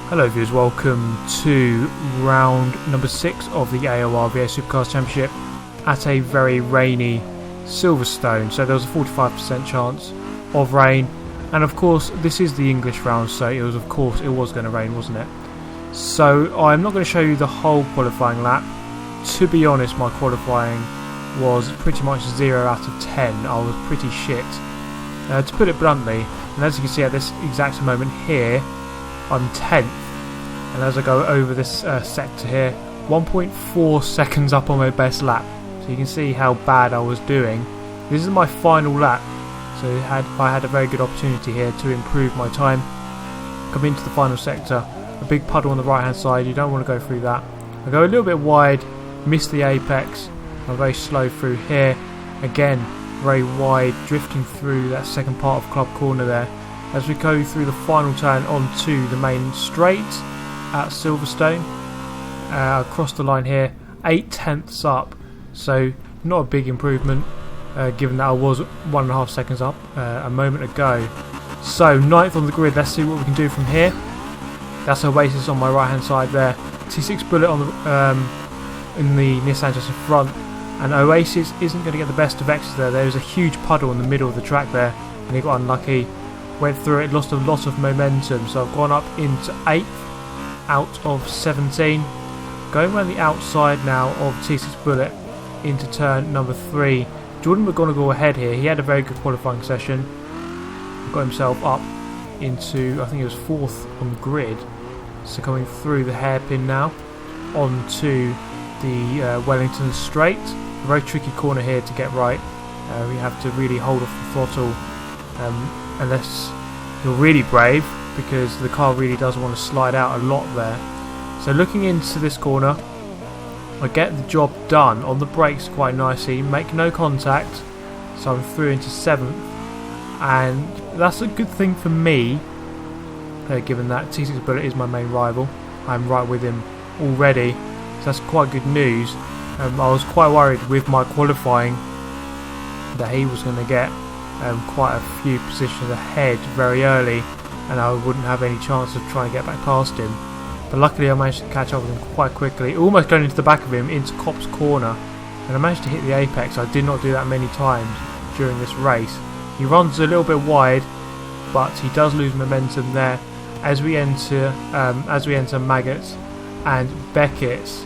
Hello viewers, welcome to round number 6 of the AOR V8 Supercars Championship at a very rainy Silverstone. So there was a 45% chance of rain, and of course this is the English round, so it was going to rain, wasn't it? So I'm not going to show you the whole qualifying lap. To be honest, my qualifying was pretty much 0 out of 10. I was pretty shit, to put it bluntly, and as you can see at this exact moment here, I'm 10th, and as I go over this sector here, 1.4 seconds up on my best lap, so you can see how bad I was doing. This is my final lap, so I had a very good opportunity here to improve my time. Come into the final sector, a big puddle on the right hand side, you don't want to go through that. I go a little bit wide, miss the apex, I'm very slow through here, again very wide, drifting through that second part of club corner there. As we go through the final turn onto the main straight at Silverstone, across the line here, 8/10ths up, so not a big improvement given that I was 1.5 seconds up a moment ago. So 9th on the grid, let's see what we can do from here. That's Oasis on my right hand side there, T6 Bullet on the in the Nissan just in front, and Oasis isn't going to get the best of X's there. There's a huge puddle in the middle of the track there, and he got unlucky. Went through it, lost a lot of momentum, so I've gone up into 8th out of 17. Going around the outside now of T6 Bullet into turn number 3. Jordan McGonigal ahead here, he had a very good qualifying session. Got himself up into, I think it was 4th on the grid. So coming through the hairpin now onto the Wellington straight. A very tricky corner here to get right. We have to really hold off the throttle. Unless you're really brave, because the car really does want to slide out a lot there. So looking into this corner, I get the job done on the brakes quite nicely, make no contact, so I'm through into 7th, and that's a good thing for me, given that T6 Bullet is my main rival. I'm right with him already, so that's quite good news. I was quite worried with my qualifying that he was going to get quite a few positions ahead very early, and I wouldn't have any chance of trying to get back past him. But luckily I managed to catch up with him quite quickly, almost going into the back of him into Cop's corner, and I managed to hit the apex. I did not do that many times during this race. He runs a little bit wide, but he does lose momentum there as we enter Maggots and Beckett's.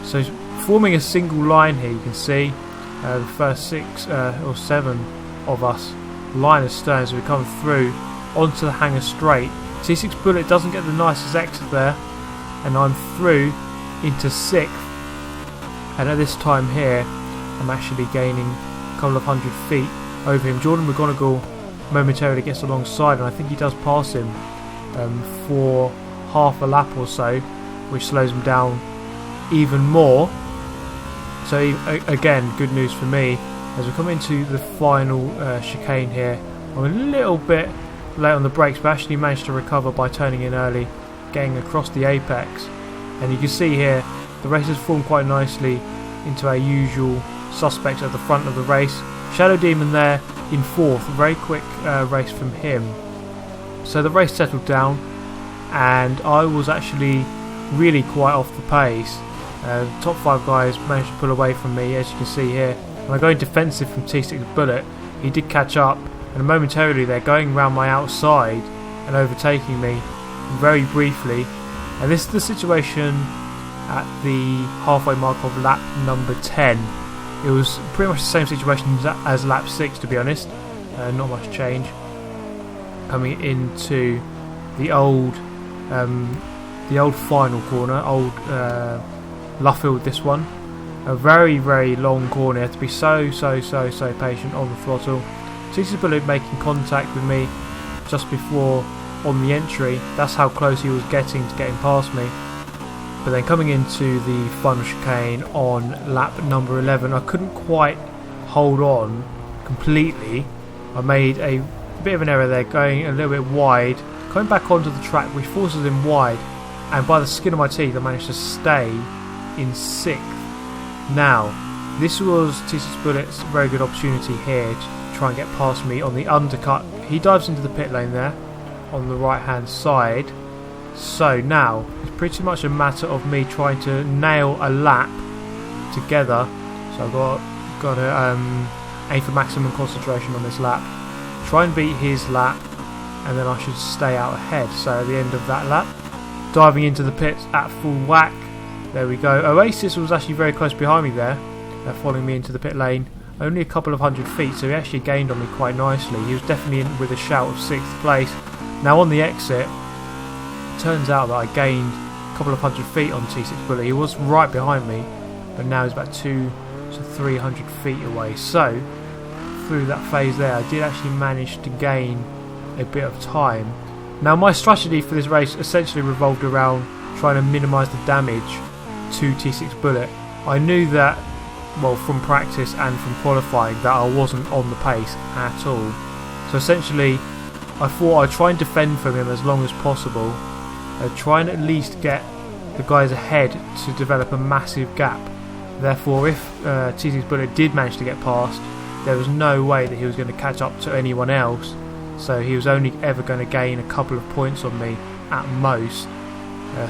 So forming a single line here, you can see the first 6 or 7 of us line astern, so we come through onto the hangar straight. T6 Bullet doesn't get the nicest exit there, and I'm through into 6th, and at this time here I'm actually gaining a couple of 100 feet over him. Jordan McGonigal momentarily gets alongside, and I think he does pass him for half a lap or so, which slows him down even more. So again, good news for me as we come into the final chicane here. I'm a little bit late on the brakes, but actually managed to recover by turning in early, getting across the apex. And you can see here the race has formed quite nicely into our usual suspects at the front of the race. Shadow Demon there in 4th, very quick race from him. So the race settled down, and I was actually really quite off the pace. Top 5 guys managed to pull away from me, as you can see here. When I go defensive from T6 Bullet, he did catch up, and momentarily they're going around my outside and overtaking me very briefly. And this is the situation at the halfway mark of lap number 10. It was pretty much the same situation as lap 6, to be honest. Not much change. Coming into the old final corner, old Luffield, this one. A very, very long corner. You have to be so patient on the throttle. T6 Bullet making contact with me just before on the entry. That's how close he was getting to getting past me. But then coming into the final chicane on lap number 11, I couldn't quite hold on completely. I made a bit of an error there, going a little bit wide, coming back onto the track, which forces him wide, and by the skin of my teeth I managed to stay in 6th. Now, this was T6 Bullet's very good opportunity here to try and get past me on the undercut. He dives into the pit lane there on the right hand side, So now it's pretty much a matter of me trying to nail a lap together. So I've got to aim for maximum concentration on this lap, try and beat his lap, and then I should stay out ahead. So at the end of that lap, diving into the pits at full whack. There we go. Oasis was actually very close behind me there, following me into the pit lane. Only a couple of 100 feet, so he actually gained on me quite nicely. He was definitely in with a shout of 6th place. Now on the exit, turns out that I gained a couple of 100 feet on T6 Bullet. He was right behind me, but now he's about 200 to 300 feet away. So through that phase there, I did actually manage to gain a bit of time. Now my strategy for this race essentially revolved around trying to minimise the damage to T6 Bullet. I knew that, well, from practice and from qualifying, that I wasn't on the pace at all. So essentially I thought I'd try and defend from him as long as possible. I'd try and at least get the guys ahead to develop a massive gap. Therefore, if T6 Bullet did manage to get past, there was no way that he was going to catch up to anyone else. So he was only ever going to gain a couple of points on me at most.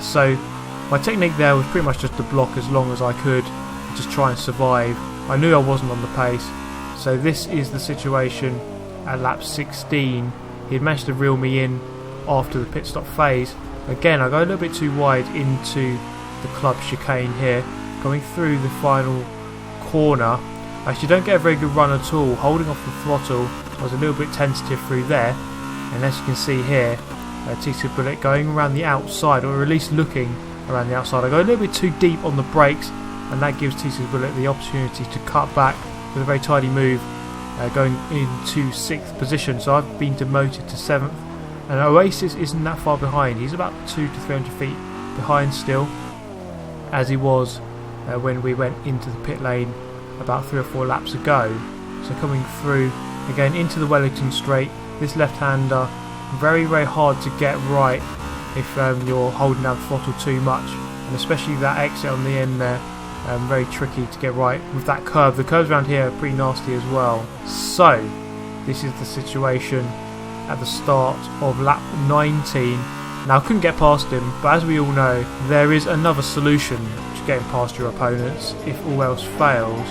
So my technique there was pretty much just to block as long as I could, just try and survive. I knew I wasn't on the pace. So this is the situation at lap 16. He had managed to reel me in after the pit stop phase. Again, I go a little bit too wide into the club chicane here. Going through the final corner, I actually don't get a very good run at all. Holding off the throttle, I was a little bit tentative through there. And as you can see here, T6 Bullet going around the outside, or at least looking around the outside. I go a little bit too deep on the brakes, and that gives T6 Bullet the opportunity to cut back with a very tidy move, going into 6th position. So I've been demoted to 7th, and Oasis isn't that far behind. He's about 200 to 300 feet behind still, as he was when we went into the pit lane about 3 or 4 laps ago. So coming through again into the Wellington straight, this left-hander very hard to get right if you're holding down the throttle too much, and especially that exit on the end there, very tricky to get right with that curve. The curves around here are pretty nasty as well. So this is the situation at the start of lap 19. Now I couldn't get past him, but as we all know, there is another solution to getting past your opponents if all else fails.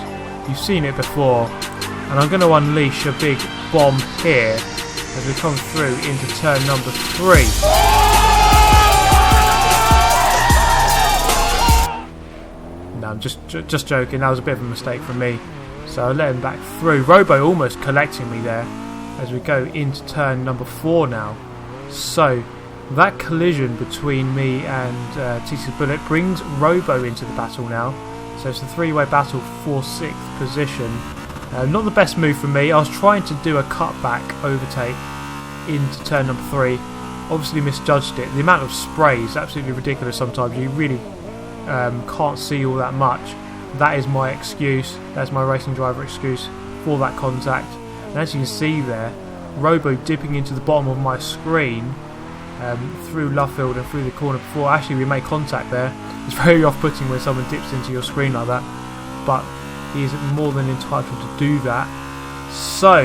You've seen it before, and I'm going to unleash a big bomb here as we come through into turn number 3. No, I'm just joking. That was a bit of a mistake from me. So I let him back through. Robo almost collecting me there as we go into turn number 4 now. So that collision between me and T6 Bullet brings Robo into the battle now. So it's a 3-way battle for 6th position. Not the best move for me. I was trying to do a cutback overtake into turn number 3. Obviously misjudged it. The amount of spray is absolutely ridiculous sometimes. You really can't see all that much. That is my excuse. That's my racing driver excuse for that contact. And as you can see there, Robo dipping into the bottom of my screen through Luffield and through the corner before. Actually, we made contact there. It's very off-putting when someone dips into your screen like that, but he is more than entitled to do that. So,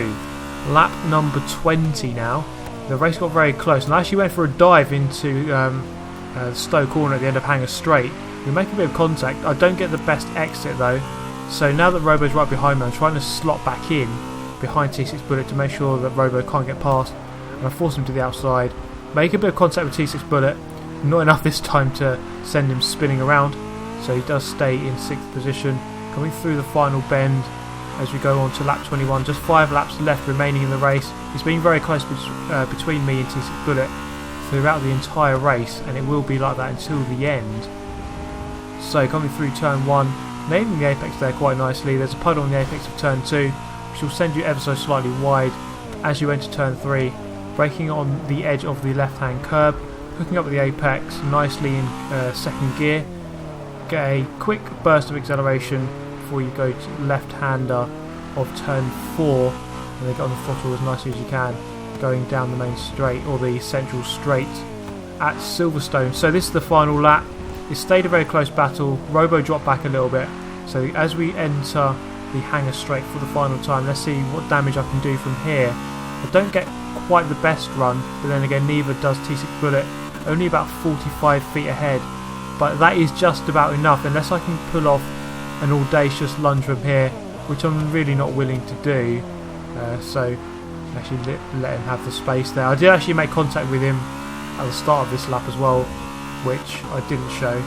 lap number 20 now. The race got very close, and I actually went for a dive into Stowe corner at the end of Hanger Straight. We make a bit of contact. I don't get the best exit though. So now that Robo's right behind me, I'm trying to slot back in behind T6 Bullet to make sure that Robo can't get past, and I force him to the outside. Make a bit of contact with T6 Bullet. Not enough this time to send him spinning around, so he does stay in 6th position. Coming through the final bend as we go on to lap 21, just 5 laps left remaining in the race. It's been very close between me and T6 Bullet throughout the entire race, and it will be like that until the end. So coming through turn 1, nailing the apex there quite nicely. There's a puddle on the apex of turn 2, which will send you ever so slightly wide as you enter turn 3, braking on the edge of the left-hand curb, hooking up with the apex nicely in 2nd gear. Get a quick burst of acceleration before you go to left-hander of turn 4, and then get on the throttle as nicely as you can, going down the main straight, or the central straight at Silverstone. So this is the final lap. It stayed a very close battle. Robo dropped back a little bit. So as we enter the Hanger Straight for the final time, let's see what damage I can do from here. I don't get quite the best run, but then again neither does T6 Bullet. only about 45 feet ahead, but that is just about enough unless I can pull off an audacious lunge from here, which I'm really not willing to do. So actually let him have the space there. I did actually make contact with him at the start of this lap as well, which I didn't show.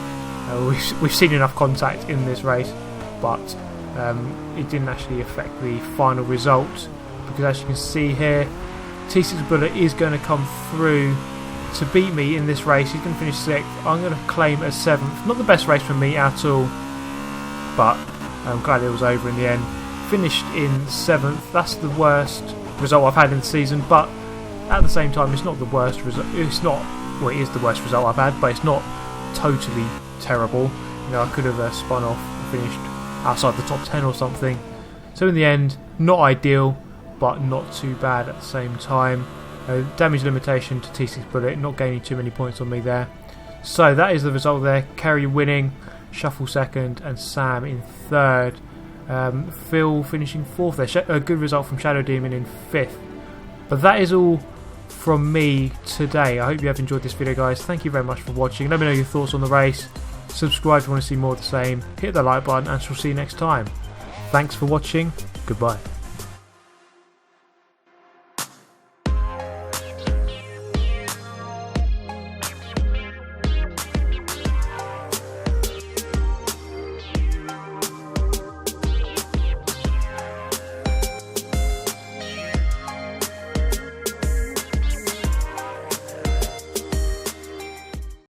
We've seen enough contact in this race, but it didn't actually affect the final result, because as you can see here, T6 Bullet is going to come through to beat me in this race. He's going to finish 6th. I'm going to claim a 7th. Not the best race for me at all, but I'm glad it was over in the end. Finished in 7th. That's the worst result I've had in the season, but at the same time, it's not the worst result. It's not. Well, it is the worst result I've had, but it's not totally terrible. You know, I could have spun off and finished outside the top 10 or something. So in the end, not ideal, but not too bad at the same time. Damage limitation to T6 Bullet, not gaining too many points on me there. So that is the result there. Kerry winning, Shuffle 2nd, and Sam in 3rd. Phil finishing 4th there. A good result from Shadow Demon in 5th. But that is all from me today. I hope you have enjoyed this video, guys. Thank you very much for watching. Let me know your thoughts on the race. Subscribe if you want to see more of the same. Hit the like button, and we'll see you next time. Thanks for watching. Goodbye.